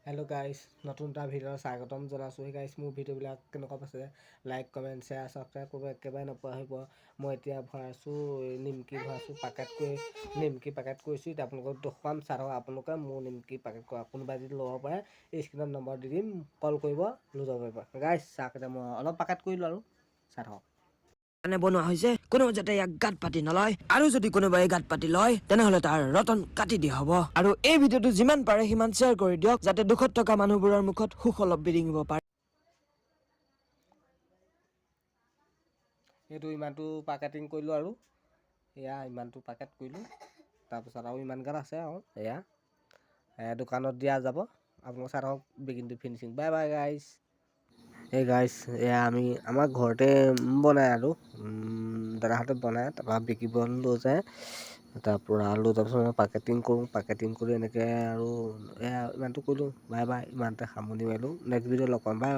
Hello' guys, নতুন এটা ভিডিঅ'ত স্বাগতম জনাইছোঁ। সেই গাইজ, মোৰ ভিডিঅ'বিলাক কেনেকুৱা পাইছে লাইক কমেণ্ট শ্বেয়াৰ ছাবস্ক্ৰাইব কৰিব একেবাৰে নপৰিব। মই এতিয়া ভৰাইছোঁ নিমকি ভৰাইছোঁ পেকেটকৈ নিমকি পেকেট কৰিছোঁ। এতিয়া আপোনালোকক দেখুৱাম চাওক। আপোনালোকে মোৰ নিমকি পেকেট কৰা কোনোবাই যদি ল'ব পাৰে এই স্ক্ৰীণত নম্বৰ দি দিম, কল কৰিব লৈ যাব পাৰিব। গাইজ চাওক, এতিয়া মই অলপ পেকেট কৰিলোঁ আৰু চাওক বনোৱা হৈছে। কোনো যাতে ইয়াক গাত পাতি নলয়, আৰু যদি কোনোবাই গাত পাতি লয় তেনেহলে তাৰ ৰতন কাটি দিয়া হ'ব। আৰু এই ভিডিঅ'টো যিমান পাৰে সিমান শ্বেয়াৰ কৰি দিয়ক, যাতে দুখত থকা মানুহবোৰৰ মুখত সুখ অলপ বিৰিঙিব পাৰে। এইটো ইমানটো পেকেটিং কৰিলোঁ আৰু এয়া ইমানটো পেকেট কৰিলোঁ। তাৰপিছত আৰু ইমানগাল আছে আৰু এয়া দোকানত দিয়া যাব। আপোনালোক চাই থাকক begin to finishing. Bye bye guys. এই গাইজ, এয়া আমি আমাৰ ঘৰতে বনাই আৰু দাদাহঁতে বনায়, তাৰপৰা বিকিব লৈ যায়। তাৰপৰা লৈ যোৱাৰ পিছত মই পেকেটিং কৰোঁ। পেকেটিং কৰি এনেকৈ আৰু এয়া ইমানটো কৰিলোঁ। বাই বাই, ইমানতে সামৰণি মাৰিলোঁ। নেক্সট ভিডিঅ' লগ পাম। Bye bye.